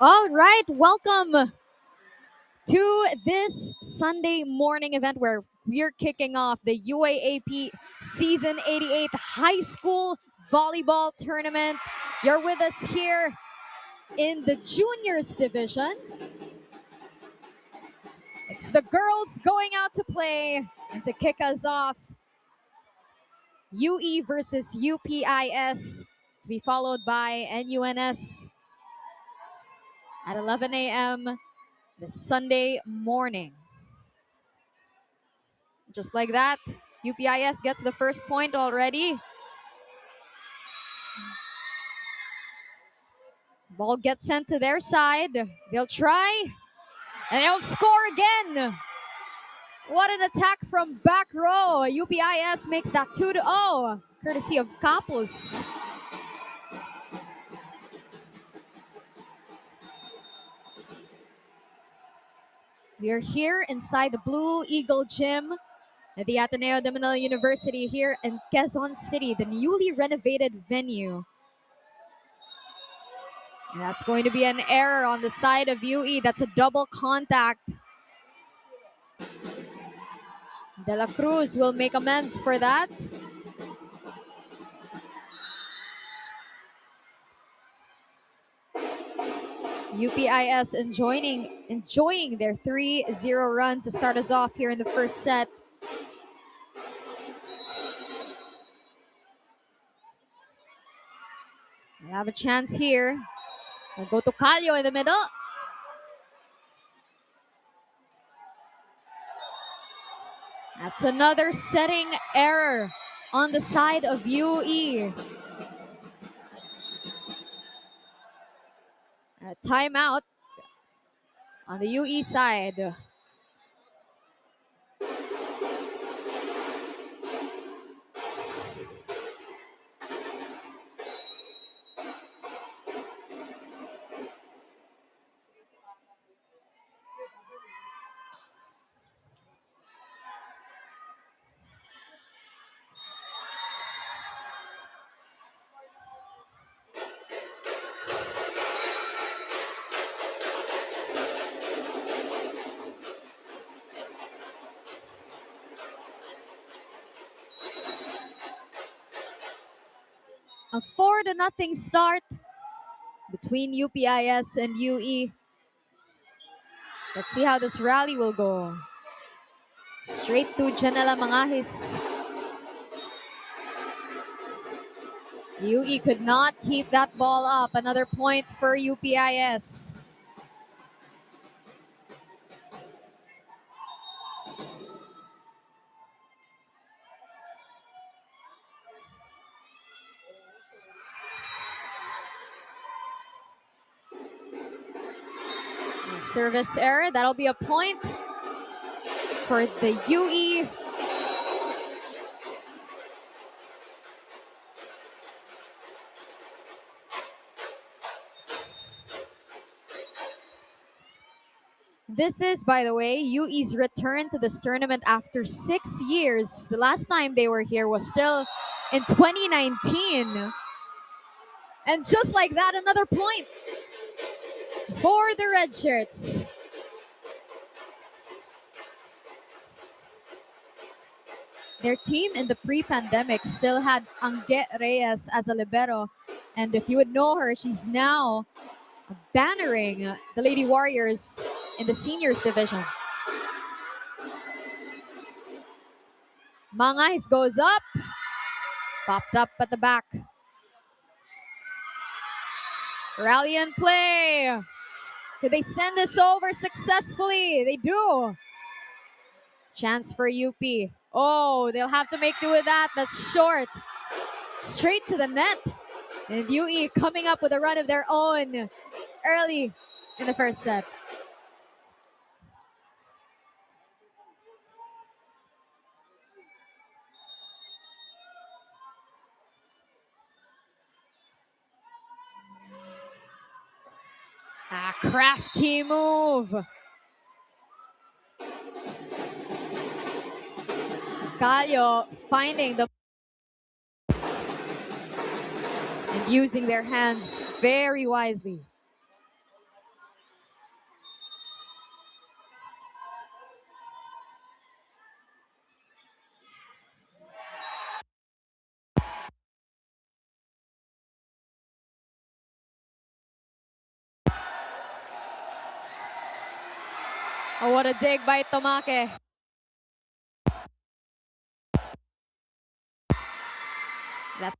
All right, welcome to this Sunday morning event where we're kicking off the UAAP Season 88 High School Volleyball Tournament. You're with us here in the Juniors Division. It's the girls going out to play, and to kick us off, UE versus UPIS, to be followed by NUNS at 11 a.m. this Sunday morning. Just like that, UPIS gets the first point already. Ball gets sent to their side. They'll try, and they'll score again. What an attack from back row. UPIS makes that 2-0, courtesy of Kapus. We are here inside the Blue Eagle Gym at the Ateneo de Manila University here in Quezon City, the newly renovated venue. And that's going to be an error on the side of UE. That's a double contact. De La Cruz will make amends for that. UPIS enjoying their 3-0 run to start us off here in the first set. We have a chance here. We'll go to Calio in the middle. That's another setting error on the side of UE. A timeout on the UE side. A 4-0 start between UPIS and UE. Let's see how this rally will go. Straight to Janela Mangahis. UE could not keep that ball up. Another point for UPIS. Service error. That'll be a point for the UE. This is, by the way, UE's return to this tournament after 6 years. The last time they were here was still in 2019. And just like that, another point for the red shirts. Their team in the pre-pandemic still had Angge Reyes as a libero. And if you would know her, she's now bannering the Lady Warriors in the seniors division. Mangais goes up. Popped up at the back. Rally and play. Could they send this over successfully? They do. Chance for UP. Oh, they'll have to make do with that. That's short. Straight to the net. And UE coming up with a run of their own early in the first set. A crafty move. Callo finding the and using their hands very wisely. Oh, what a dig by Tomake. That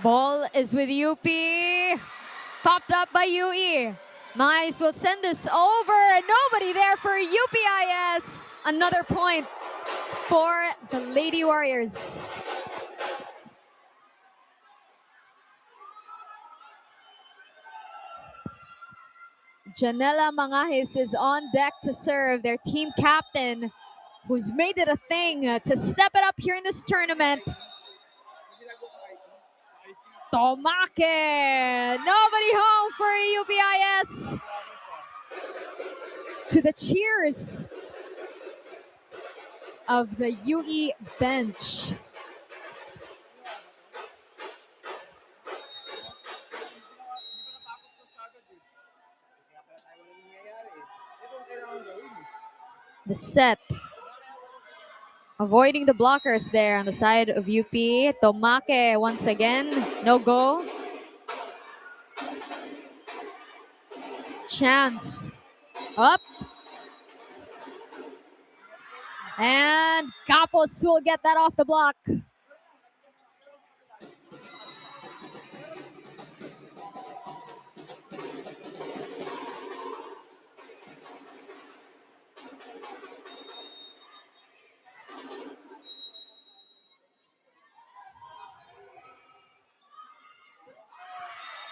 ball is with UP. Popped up by UE. Mais will send this over. Nobody there for UPIS. Another point for the Lady Warriors. Janela Mangahis is on deck to serve, their team captain, who's made it a thing to step it up here in this tournament. Tomake, nobody home for UPIS. To the cheers of the UE bench. The set. Avoiding the blockers there on the side of UP. Tomake once again, no go. Chance. Up. And Capos will get that off the block.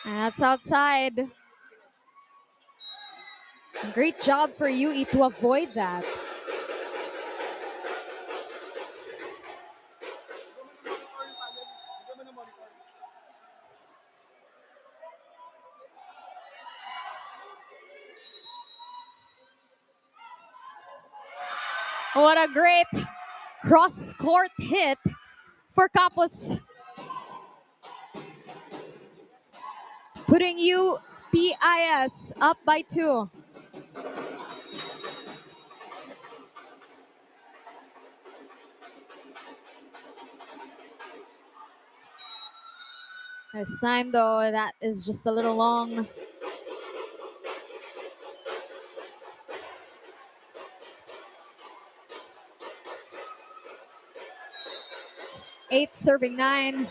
And that's outside. Great job for UE to avoid that. What a great cross-court hit for Capos. Putting UPIS up by 2. This time though, that is just a little long. Eight serving 9.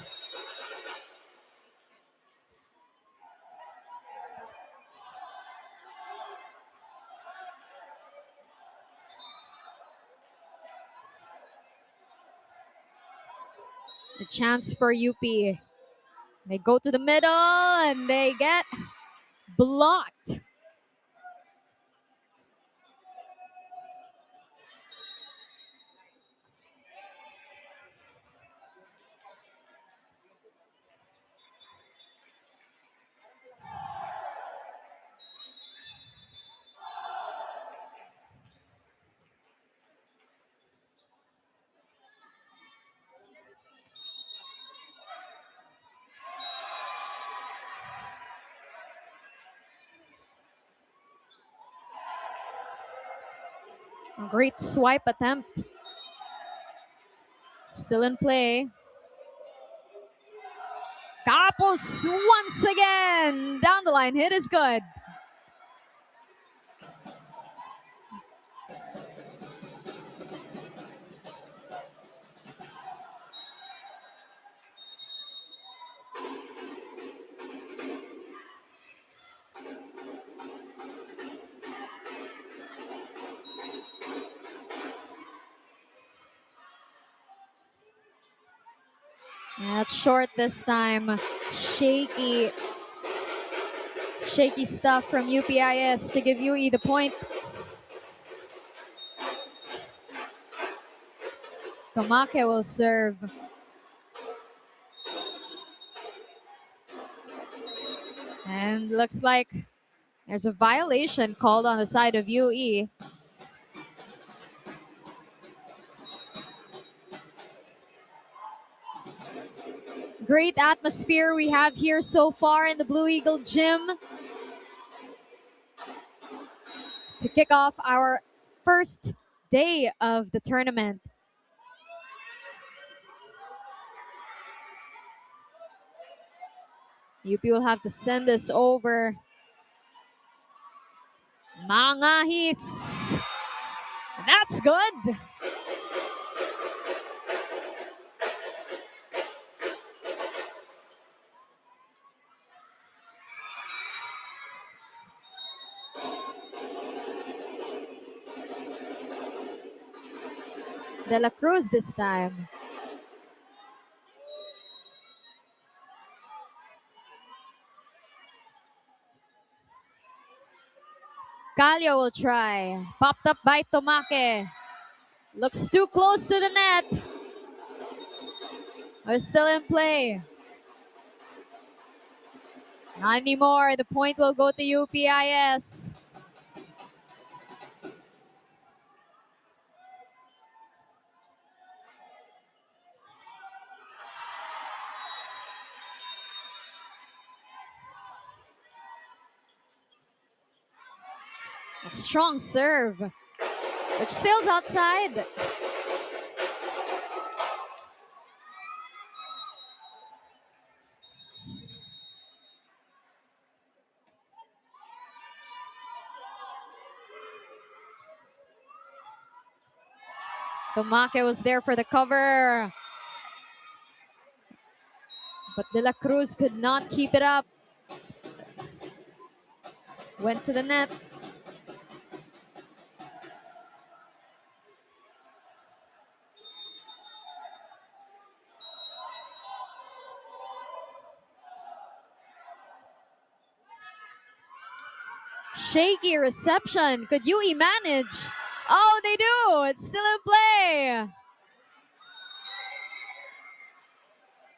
A chance for UP. They go to the middle and they get blocked. A great swipe attempt. Still in play. Capos once again. Down the line, hit is good. Yeah, it's short this time. Shaky stuff from UPIS to give UE the point. Tomake will serve. And looks like there's a violation called on the side of UE. Great atmosphere we have here so far in the Blue Eagle Gym to kick off our first day of the tournament. UP will have to send this over. Mangahis. That's good. De La Cruz this time. Calio will try. Popped up by Tomake. Looks too close to the net. We're still in play. Not anymore. The point will go to UPIS. A strong serve, which sails outside. Tomake was there for the cover. But De La Cruz could not keep it up. Went to the net. Shaky reception. Could UE manage? Oh, they do. It's still in play.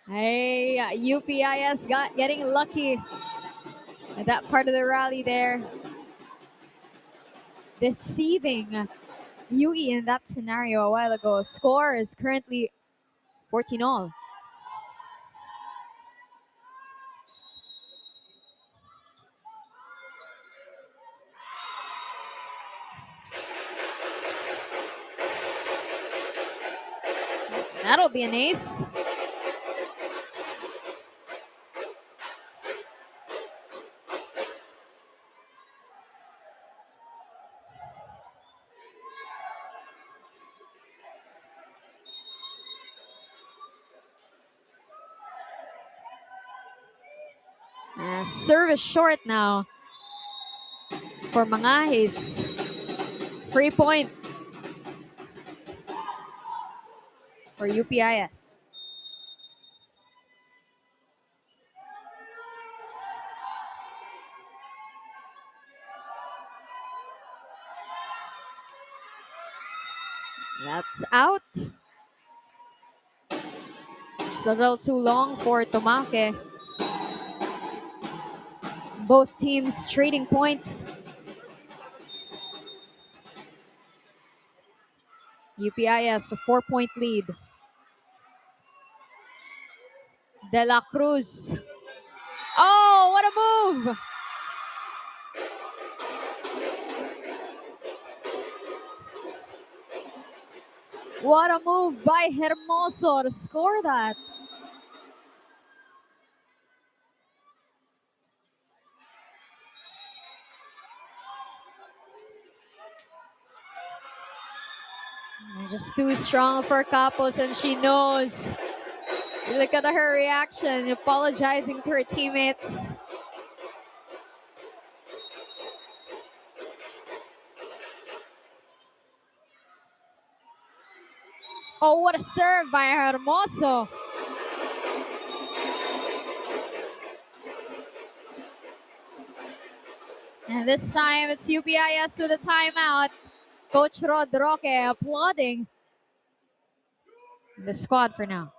Hey, UPIS getting lucky at that part of the rally there. Deceiving UE in that scenario a while ago. Score is currently 14-all. That'll be an ace. Service short now for Mangahis. Free point for UPIS. That's out. Just a little too long for Tomake. Both teams trading points. UPIS a 4-point lead. De La Cruz. Oh, what a move! What a move by Hermoso to score that. Just too strong for Capos, and she knows. Look at her reaction, apologizing to her teammates. Oh, what a serve by Hermoso. And this time it's UPIS with a timeout. Coach Rod Roque applauding the squad for now.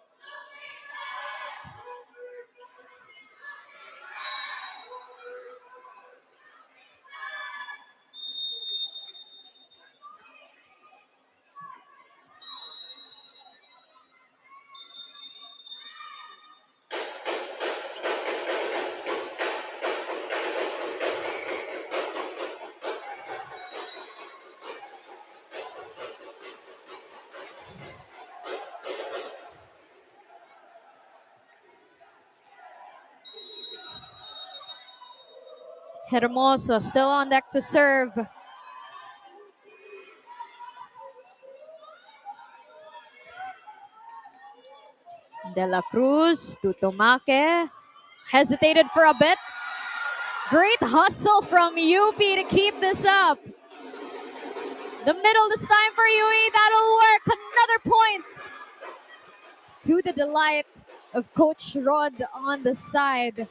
Hermoso still on deck to serve. De La Cruz to Tomake. Hesitated for a bit. Great hustle from UP to keep this up. The middle this time for UE. That'll work. Another point. To the delight of Coach Rod on the side.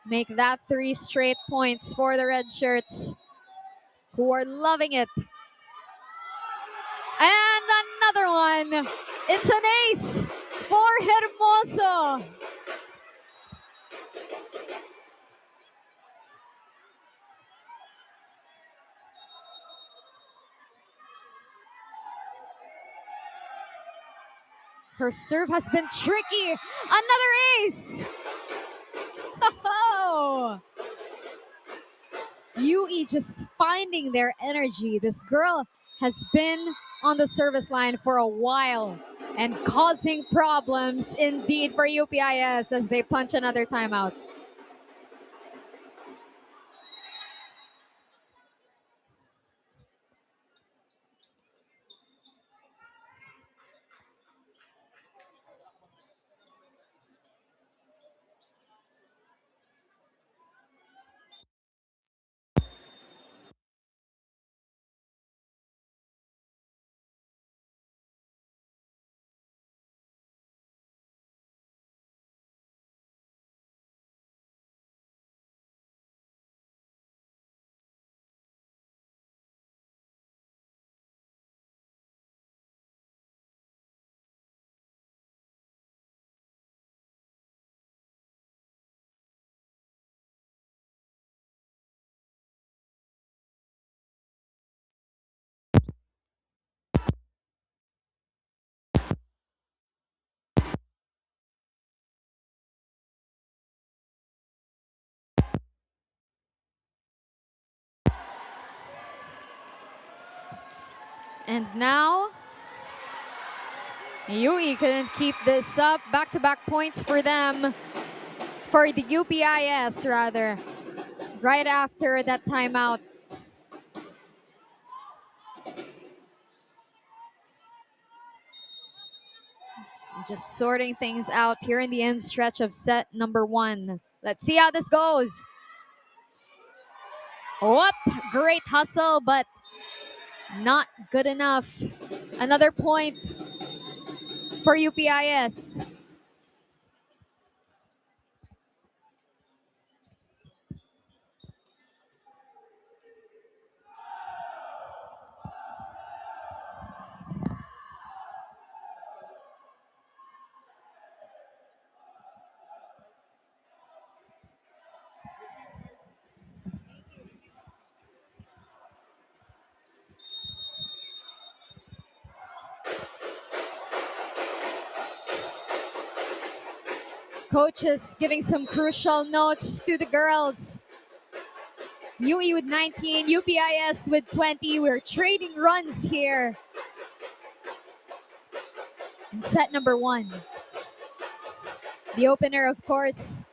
Make that 3 straight points for the red shirts, who are loving it. And another one. It's an ace for Hermoso. Her serve has been tricky. Another ace. Oh. UE just finding their energy. This girl has been on the service line for a while and causing problems indeed for UPIS as they punch another timeout. And now, UE couldn't keep this up. Back-to-back points for them, for the UPIS rather, right after that timeout. Just sorting things out here in the end stretch of set number 1. Let's see how this goes. Whoop, great hustle, but not good enough. Another point for UPIS. Coaches giving some crucial notes to the girls. UE with 19, UPIS with 20. We're trading runs here in set number 1. The opener, of course,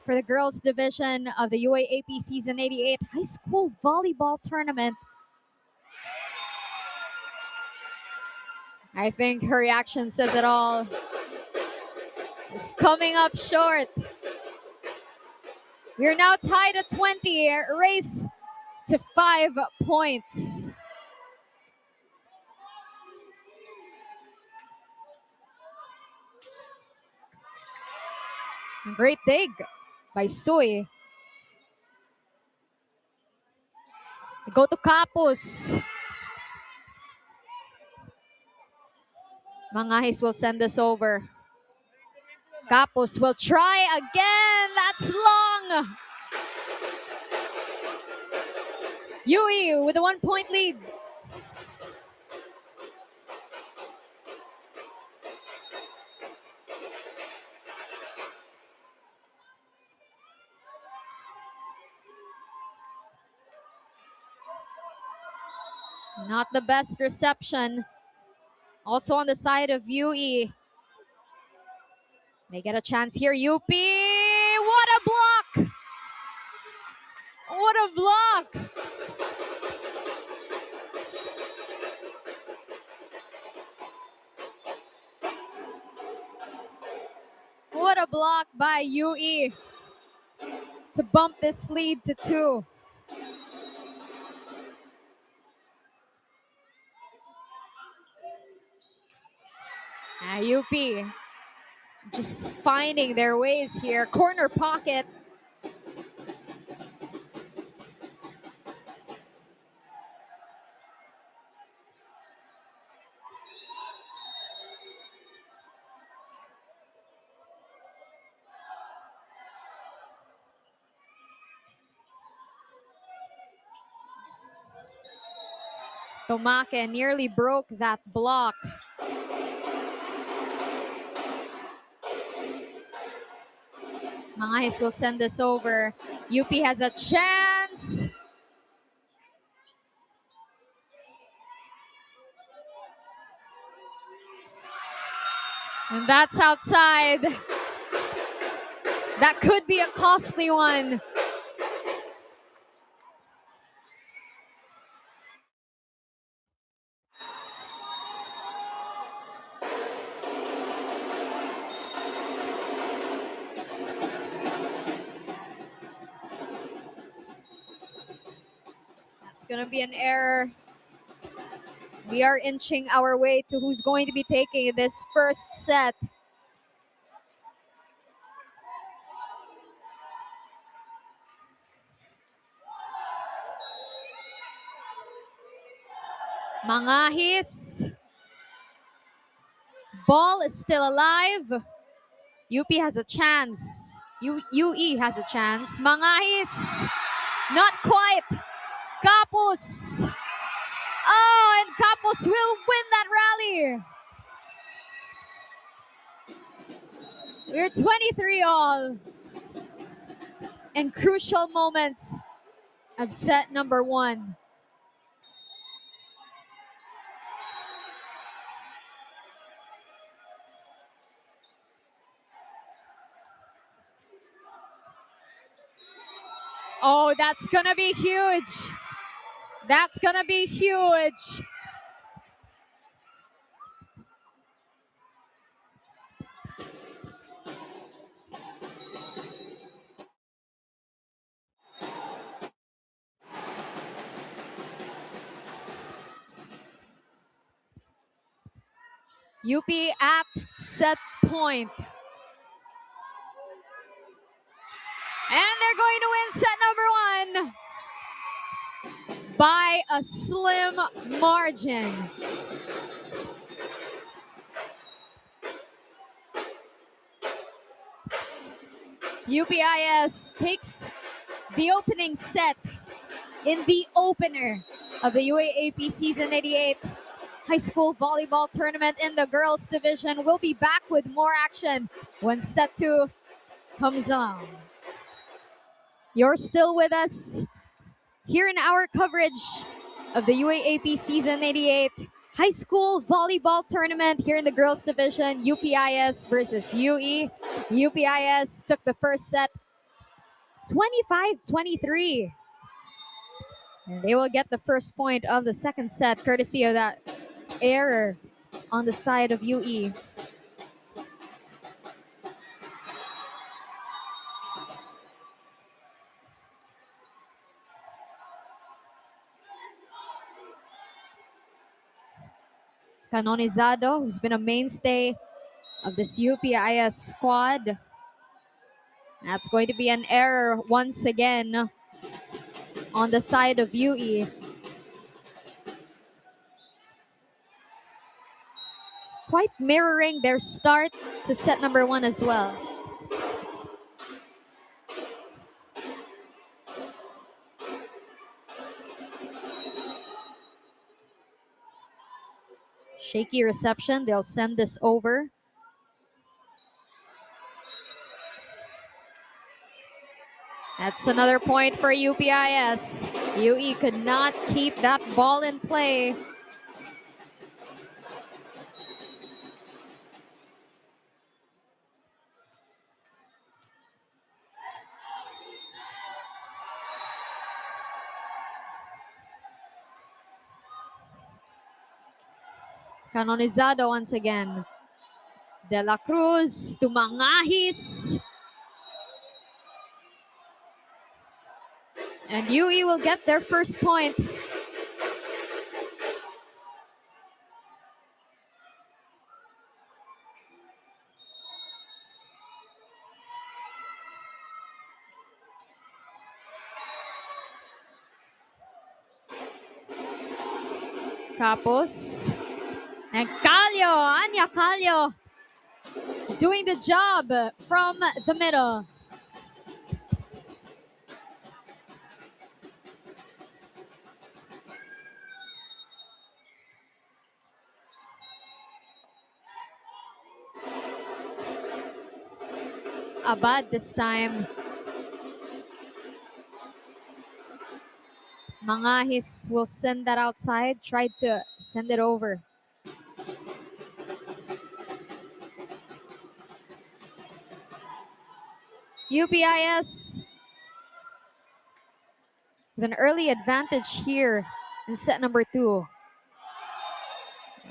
for the girls division of the UAAP Season 88 High School Volleyball Tournament. I think her reaction says it all. Just coming up short. We're now tied at 20, race to 5 points. Great dig by Sui. Go to Capus. Mangahis will send this over. Capus will try again. That's long. UE with a 1-point lead. Not the best reception. Also on the side of UE. They get a chance here. UP. What a block! What a block! What a block by UE to bump this lead to 2. UP just finding their ways here. Corner pocket. Tomake nearly broke that block. Mangahis will send this over. UP has a chance. And that's outside. That could be a costly one. That's going to be an error. We are inching our way to who's going to be taking this first set. Mangahis. Ball is still alive. UP has a chance. UE has a chance. Mangahis. Not quite. Capus. Oh, and Capus will win that rally. We're 23 all. And crucial moments of set number 1. Oh, that's gonna be huge. That's gonna be huge. UP at set point. And they're going to win set number 1 by a slim margin. UPIS takes the opening set in the opener of the UAAP Season 88 high school volleyball tournament in the girls division. We'll be back with more action when set 2 comes on. You're still with us here in our coverage of the UAAP Season 88 High School Volleyball Tournament here in the girls division, UPIS versus UE. UPIS took the first set 25-23. And they will get the first point of the second set courtesy of that error on the side of UE. Canonizado, who's been a mainstay of this UPIS squad. That's going to be an error once again on the side of UE. Quite mirroring their start to set number 1 as well. Shaky reception, they'll send this over. That's another point for UPIS. UE could not keep that ball in play. Canonizado once again. De La Cruz to Mangahis. And UE will get their first point. Capos. And Calio, Anya Calio, doing the job from the middle. Abad this time. Mangahis will send that outside, tried to send it over. UPIS with an early advantage here in set number 2.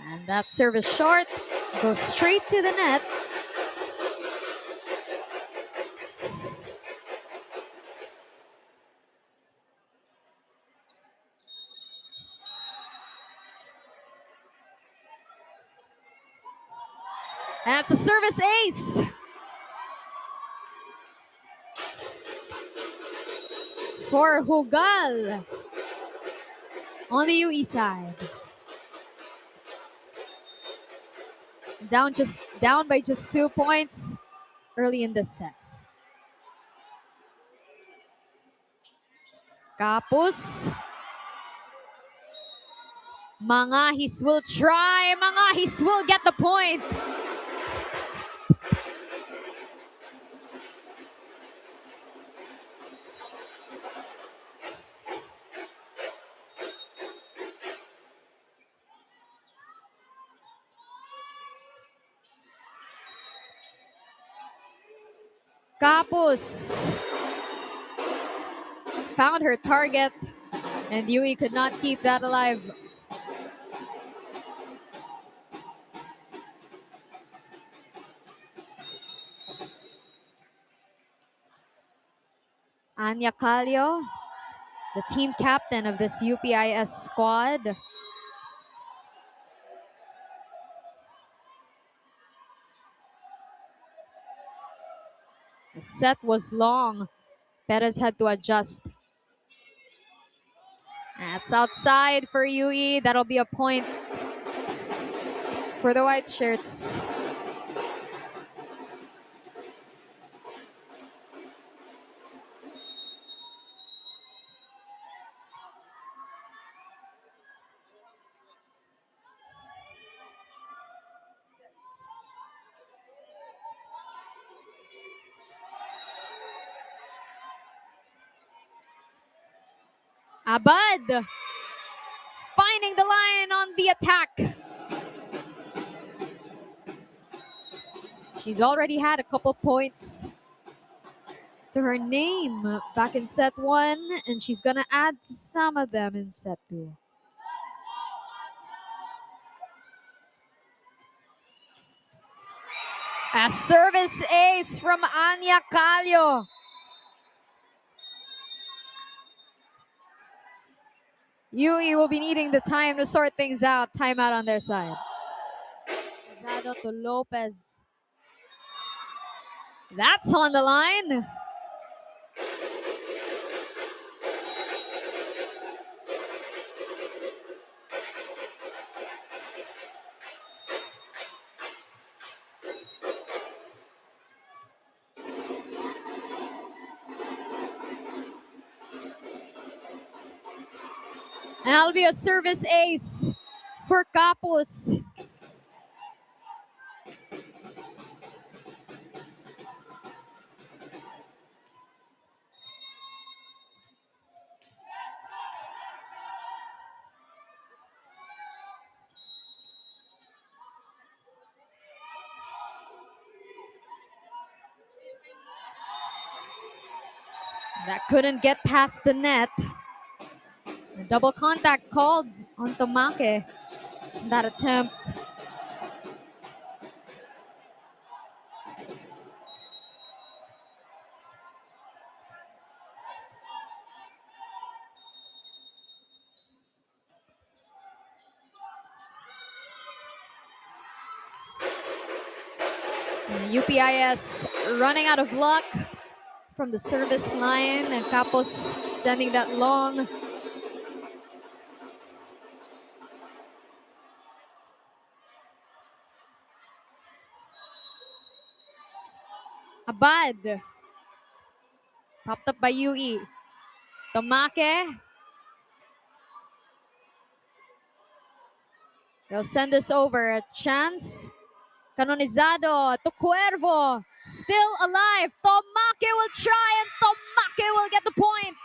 And that service short goes straight to the net. That's a service ace. For Hugal on the UE side. Down by just 2 points early in the set. Capos. Mangahis will try. Mangahis will get the point. Capos found her target, and UE could not keep that alive. Anya Calio, the team captain of this UPIS squad. The set was long. Perez had to adjust. That's outside for UE. That'll be a point for the white shirts. Abad finding the line on the attack. She's already had a couple points to her name back in set 1, and she's gonna add some of them in set 2. A service ace from Anya Calio. UE will be needing the time to sort things out. Timeout on their side. Zado to Lopez. That's on the line. And that'll be a service ace for Capos. That couldn't get past the net. A double contact called on Tomake in that attempt. UPIS running out of luck from the service line, and Capos sending that long. Abad. Popped up by UE. Tomake. They'll send this over. A chance. Canonizado to Cuervo. Still alive. Tomake will try, and Tomake will get the point.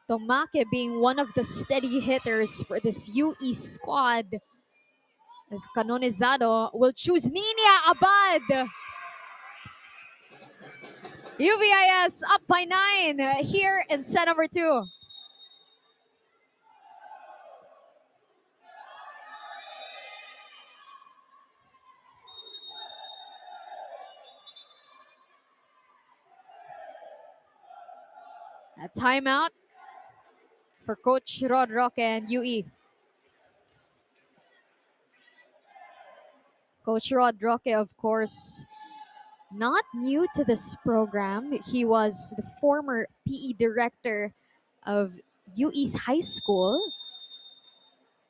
Tomake being one of the steady hitters for this UE squad, as Canonizado will choose Nina Abad. UPIS up by 9 here in set number 2. A timeout for Coach Rod Roque and UE. Coach Rod Roque, of course, not new to this program. He was the former PE director of UE's high school.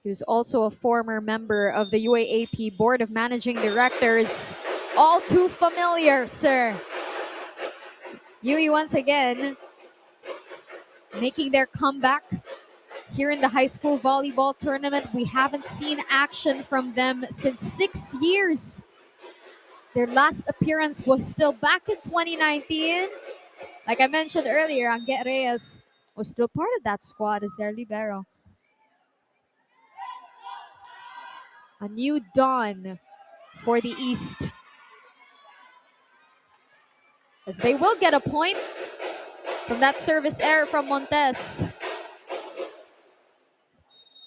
He was also a former member of the UAAP Board of Managing Directors. All too familiar, sir. UE once again making their comeback here in the high school volleyball tournament. We haven't seen action from them since 6 years. Their last appearance was still back in 2019. Like I mentioned earlier, Angge Reyes was still part of that squad as their libero. A new dawn for the East, as they will get a point from that service error from Montes,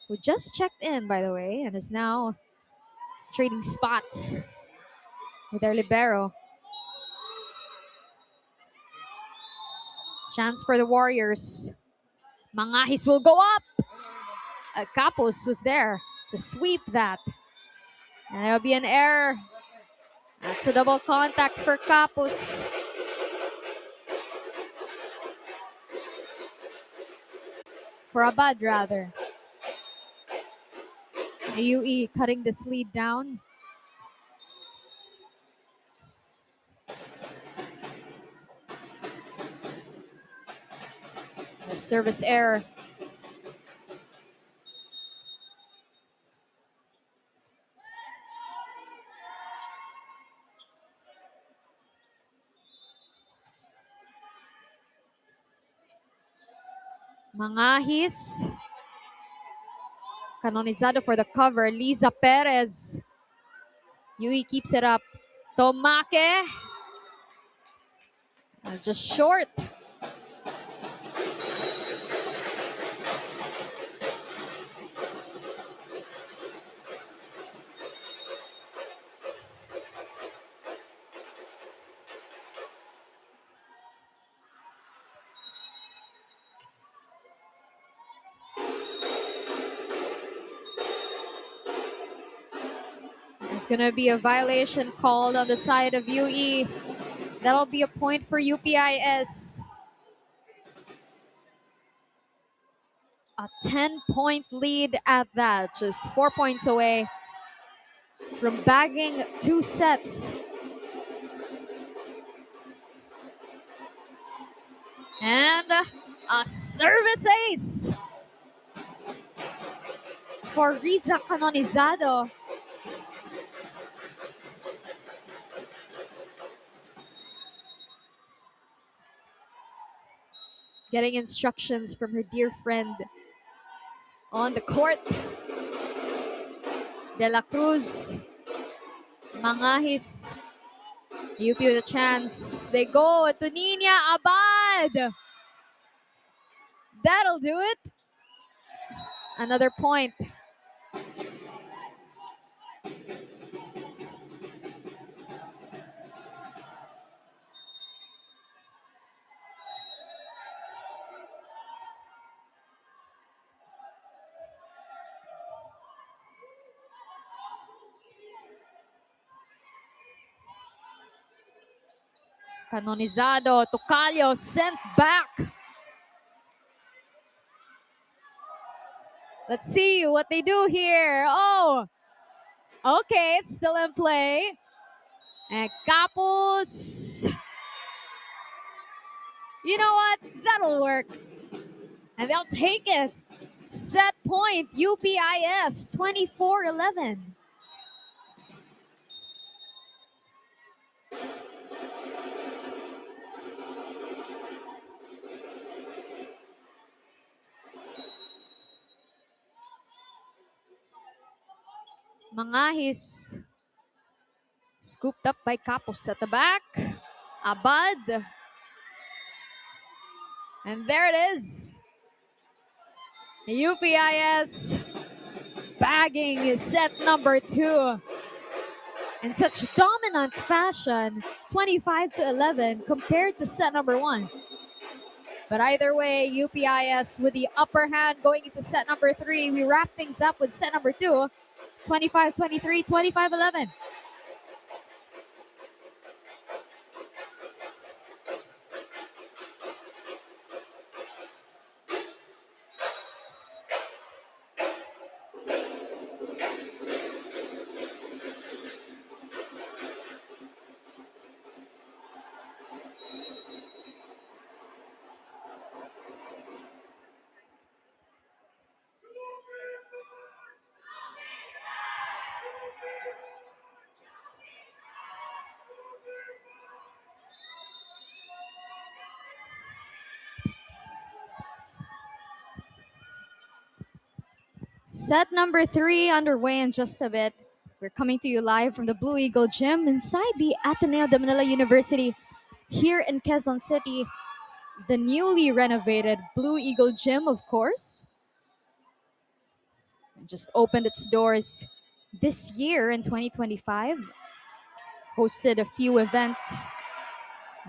who just checked in, by the way, and is now trading spots with their libero. Chance for the Warriors. Mangahis will go up. Capos was there to sweep that. And there'll be an error. That's a double contact for Capos. For Abad, rather. UE cutting this lead down. The service error. Mangahis. Canonizado for the cover. Liza Perez. Yui keeps it up. Tomake. Just short. There's going to be a violation called on the side of UE. That'll be a point for UPIS. A 10-point lead at that. Just 4 points away from bagging 2 sets. And a service ace for Riza Canonizado. Getting instructions from her dear friend on the court. De La Cruz. Mangahis. UP with a chance. They go to Nina Abad. That'll do it. Another point. Canonizado, Tocayo sent back. Let's see what they do here. Oh, okay, it's still in play. And Capos. You know what? That'll work. And they'll take it. Set point, UPIS, 24-11. Mangahis. Scooped up by Capos at the back. Abad. And there it is. UPIS bagging set number 2 in such dominant fashion, 25-11 compared to set number 1. But either way, UPIS with the upper hand going into set number 3. We wrap things up with set number 2, 25-23, 25-11. Set number 3 underway in just a bit. We're coming to you live from the Blue Eagle Gym inside the Ateneo de Manila University here in Quezon City. The newly renovated Blue Eagle Gym, of course. It just opened its doors this year in 2025. Hosted a few events.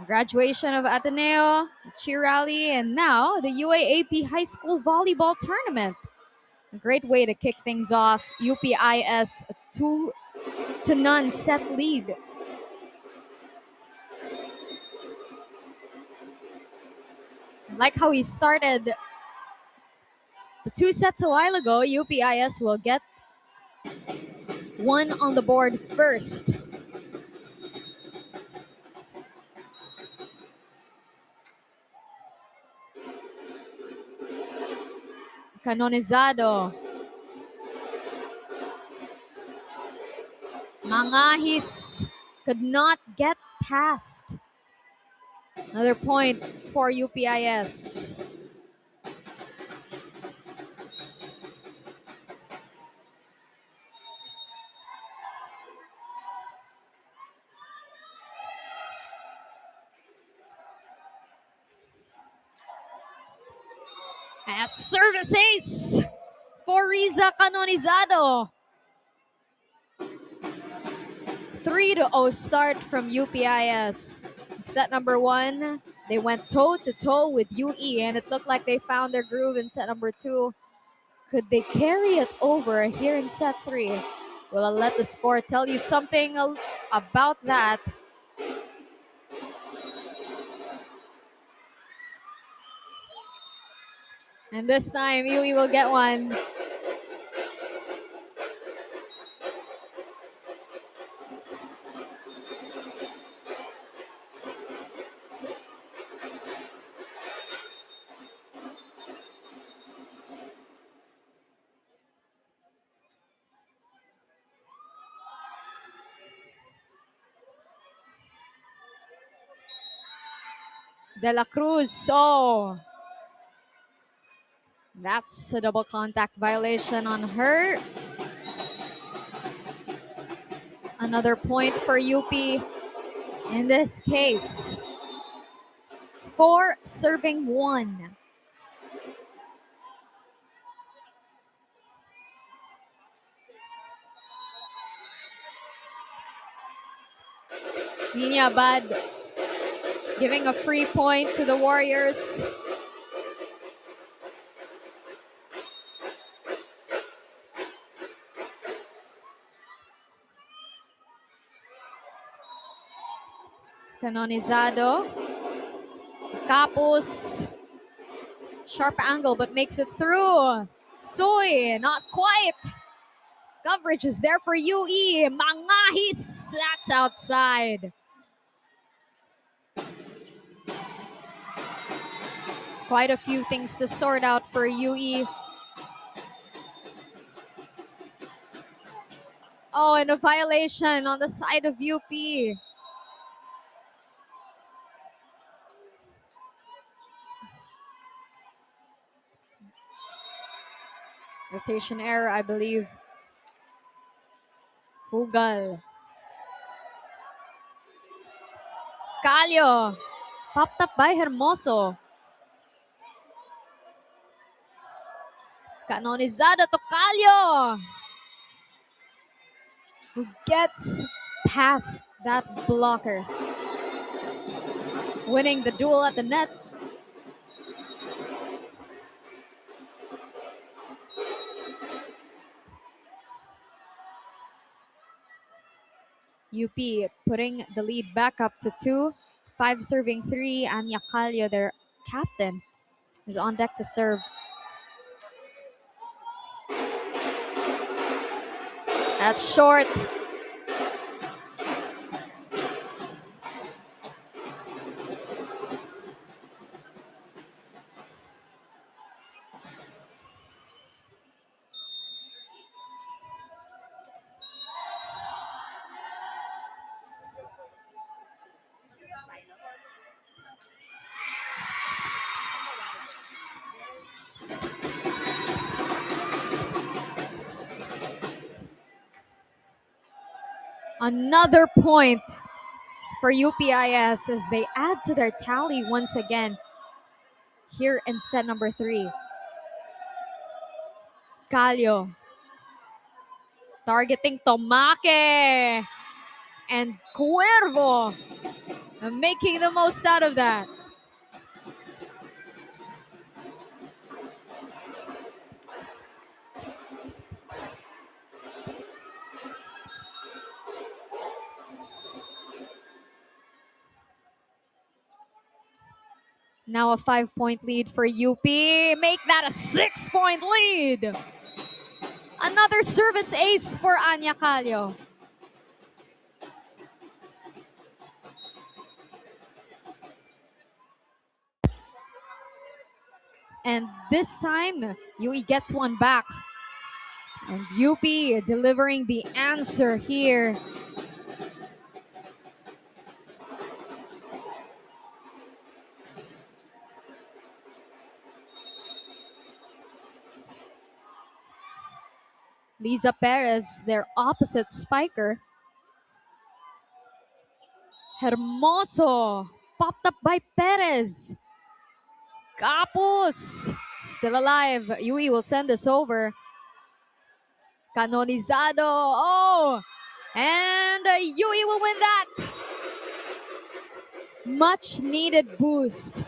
Graduation of Ateneo, cheer rally, and now the UAAP High School Volleyball Tournament. A great way to kick things off. UPIS 2-0 set lead. Like how we started the 2 sets a while ago, UPIS will get one on the board first. Canonizado. Mangahis could not get past. Another point for UPIS. A service ace for Riza Canonizado. 3-0 start from UPIS. Set number 1, they went toe-to-toe with UE, and it looked like they found their groove in set number 2. Could they carry it over here in set 3? Well, I'll let the score tell you something about that. And this time, UE will get one. De La Cruz, oh. That's a double contact violation on her. Another point for UP in this case. 4 serving 1. Nina Abad giving a free point to the Warriors. Canonizado. Capus. Sharp angle, but makes it through. Soy, not quite. Coverage is there for UE. Mangahis, that's outside. Quite a few things to sort out for UE. Oh, and a violation on the side of UP. Rotation error, I believe. Hugal. Calio. Popped up by Hermoso. Canonizado to Calio, who gets past that blocker. Winning the duel at the net. UP putting the lead back up to 2. 5 serving 3. Anya Calio, their captain, is on deck to serve. That's short. Another point for UPIS as they add to their tally once again here in set number 3. Calio targeting Tomake and Cuervo making the most out of that. Now a 5-point lead for UP. Make that a 6-point lead. Another service ace for Anya Calio. And this time, UE gets one back. And UP delivering the answer here. Liza Perez, their opposite spiker. Hermoso, popped up by Perez. Capus, Still alive. Yui will send this over. Canonizado. Oh! And Yui will win that. Much needed boost.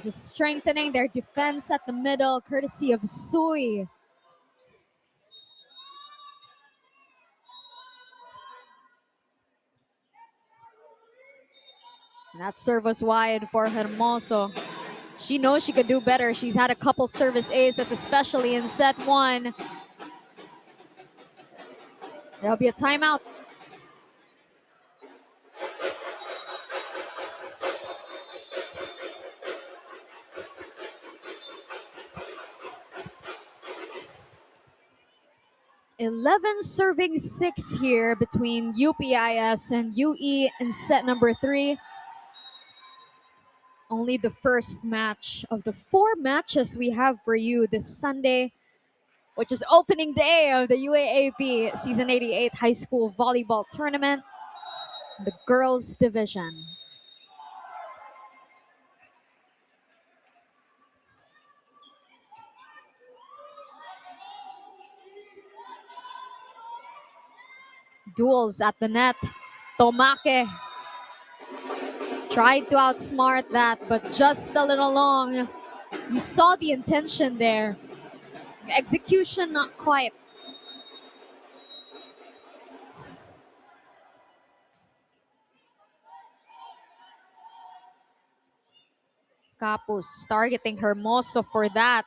Just strengthening their defense at the middle, courtesy of Sui. And that serve was wide for Hermoso. She knows she could do better. She's had a couple service aces, especially in set 1. There'll be a timeout. (11 serving 6 here between UPIS and UE in set number 3. Only the first match of the 4 matches we have for you this Sunday, which is opening day of the UAAP Season 88 High School Volleyball Tournament, the girls division. Duels at the net. Tomake tried to outsmart that, but just a little long. You saw the intention there. Execution, not quite. Capus targeting Hermoso for that.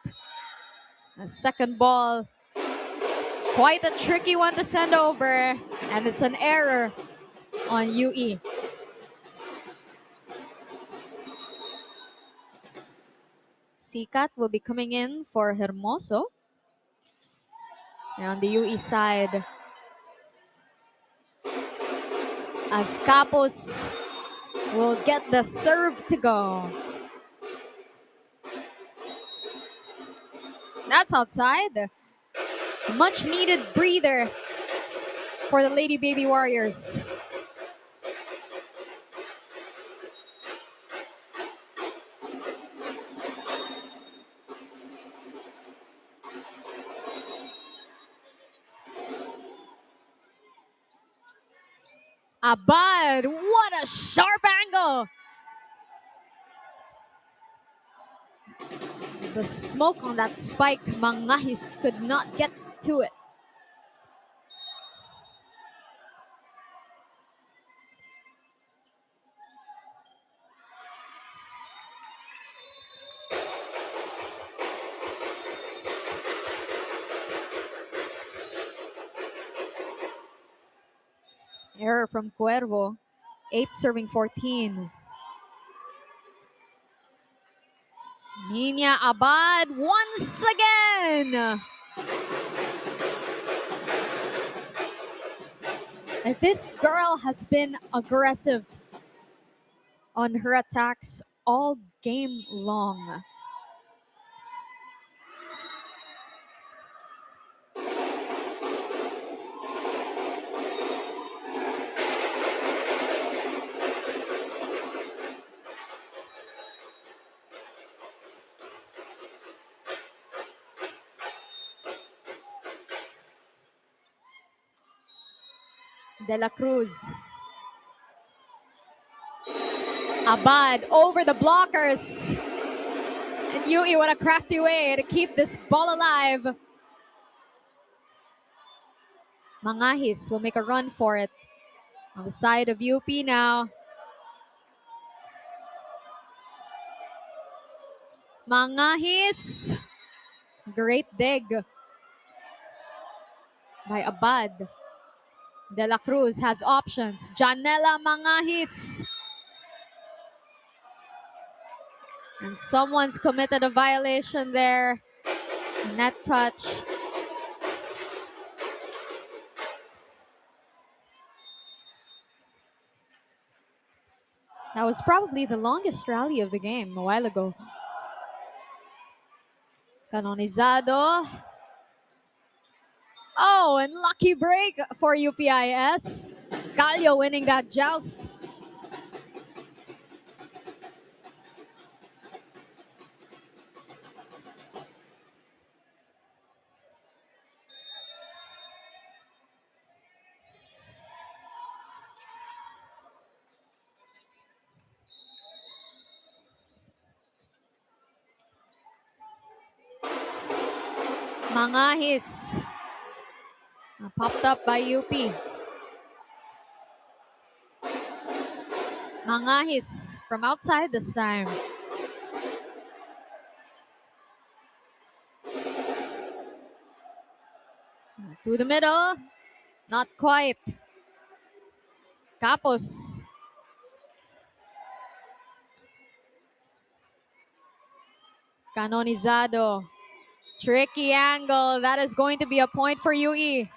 A second ball. Quite a tricky one to send over. And it's an error on UE. Sikat will be coming in for Hermoso. And on the UE side, as Capus will get the serve to go. That's outside. Much needed breather for the Lady Baby Warriors. Abad, what a sharp angle! The smoke on that spike, Mangahis could not get to it. Error from Cuervo. 8 serving 14. Nina Abad once again. And this girl has been aggressive on her attacks all game long. De La Cruz. Abad over the blockers. And Yui, what a crafty way to keep this ball alive. Mangahis will make a run for it. On the side of UP now. Mangahis. Great dig by Abad. De La Cruz has options. Janela Mangahis. And someone's committed a violation there. Net touch. That was probably the longest rally of the game a while ago. Canonizado. Oh, and lucky break for UPIS. Calio winning that joust. Mangahis. Popped up by UP. Mangahis from outside this time. To the middle. Not quite. Capos. Canonizado. Tricky angle. That is going to be a point for UE.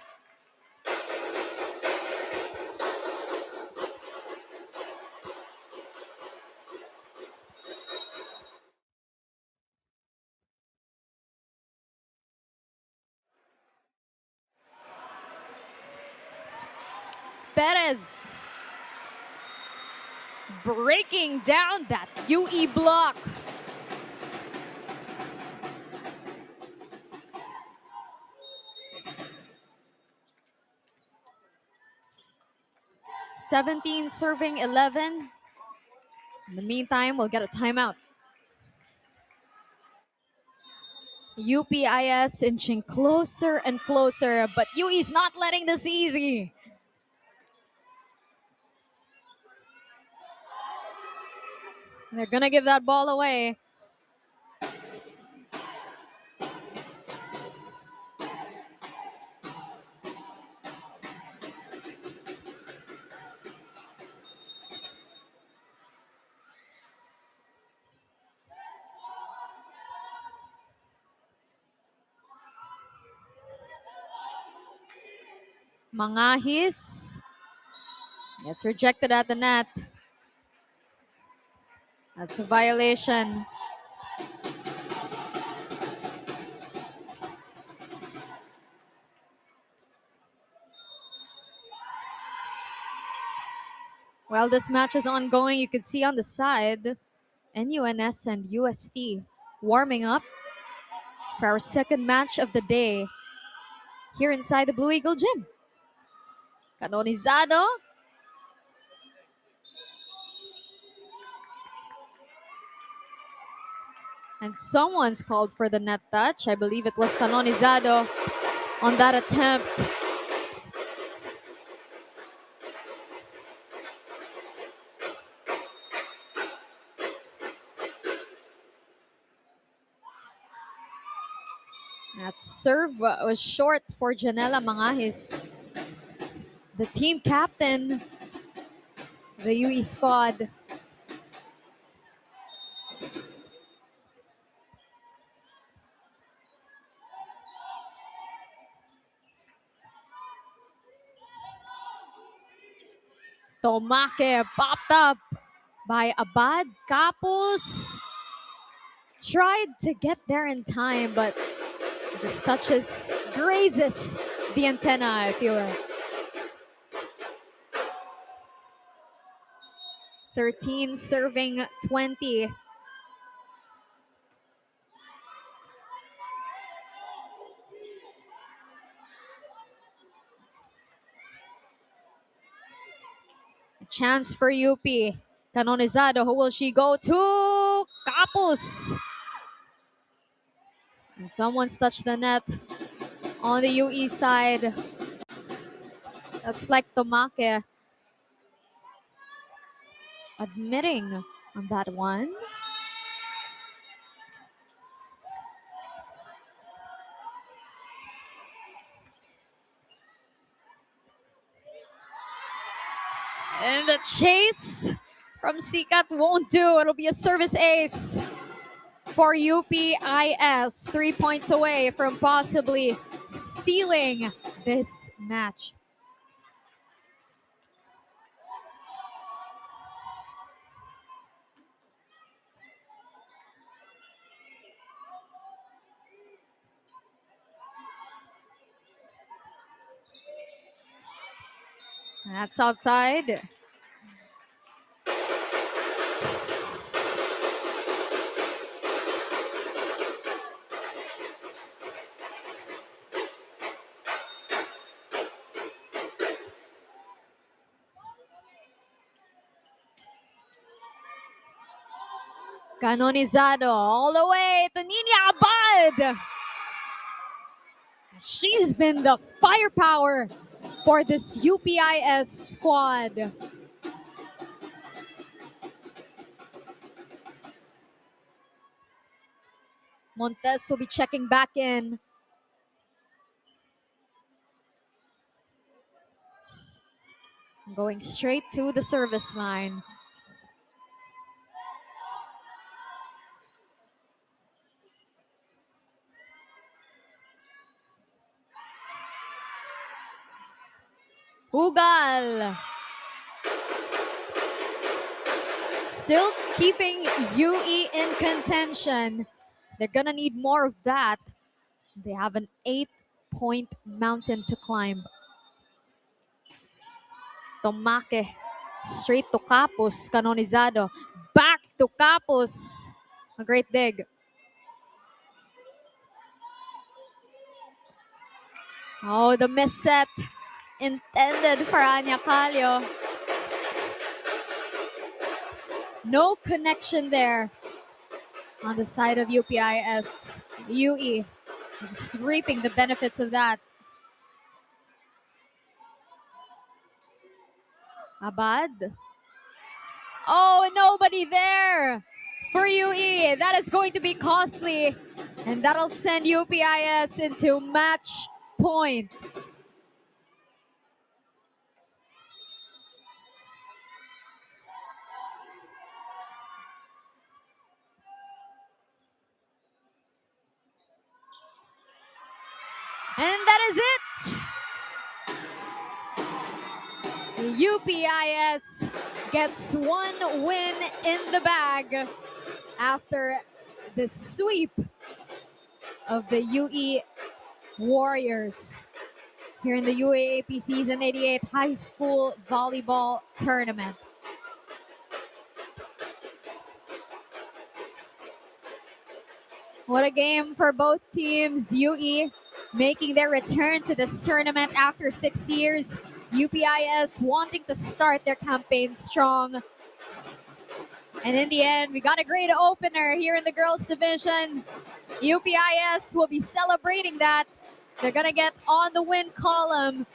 Perez breaking down that UE block. (17) serving 11. In the meantime, we'll get a timeout. UPIS inching closer and closer, but UE's not letting this easy. They're gonna give that ball away. Mangahis gets rejected at the net. That's a violation. While this match is ongoing, you can see on the side, NUNS and UST warming up for our second match of the day here inside the Blue Eagle Gym. Canonizado. And someone's called for the net touch. I believe it was Canonizado on that attempt. That serve was short for Janela Mangahis, the team captain, the UE squad. Tomake popped up by Abad. Capos tried to get there in time, but just grazes the antenna, if you will. 13 serving 20. A chance for UP. Canonizado, who will she go to? Capos. And someone's touched the net on the UE side. Looks like Tomake admitting on that one. And the chase from Sikat won't do. It'll be a service ace for UPIS. 3 points away from possibly sealing this match. That's outside. Canonizado all the way to Nina Abad. She's been the firepower for this UPIS squad. Montes will be checking back in. Going straight to the service line. Ugal. Still keeping UE in contention. They're gonna need more of that. They have an 8-point mountain to climb. Tomake. Straight to Capos. Canonizado. Back to Capos. A great dig. Oh, the misset intended for Anya Calio. No connection there on the side of UPIS. UE just reaping the benefits of that. Abad. Oh, nobody there for UE. That is going to be costly. And that'll send UPIS into match point. And that is it. UPIS gets one win in the bag after the sweep of the UE Warriors here in the UAAP Season 88 High School Volleyball Tournament. What a game for both teams. UE making their return to this tournament after 6 years. UPIS wanting to start their campaign strong. And in the end, we got a great opener here in the girls division. UPIS will be celebrating that. They're going to get on the win column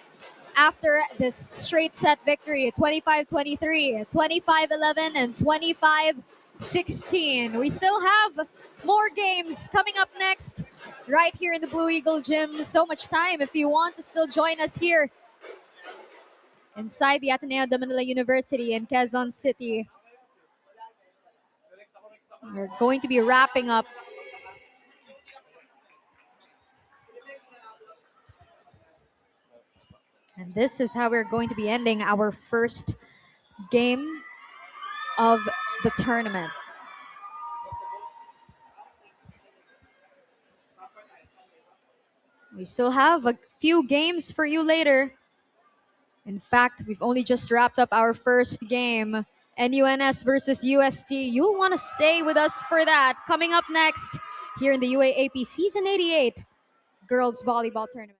after this straight set victory, 25-23, 25-11, and 25-16. We still have more games coming up next right here in the Blue Eagle Gym. So much time if you want to still join us here inside the Ateneo de Manila University in Quezon City. We're going to be wrapping up and this is how we're going to be ending our first game of the tournament. We still have a few games for you later. In fact, we've only just wrapped up our first game. NUNS versus UST. You'll want to stay with us for that. Coming up next here in the UAAP Season 88 Girls Volleyball Tournament.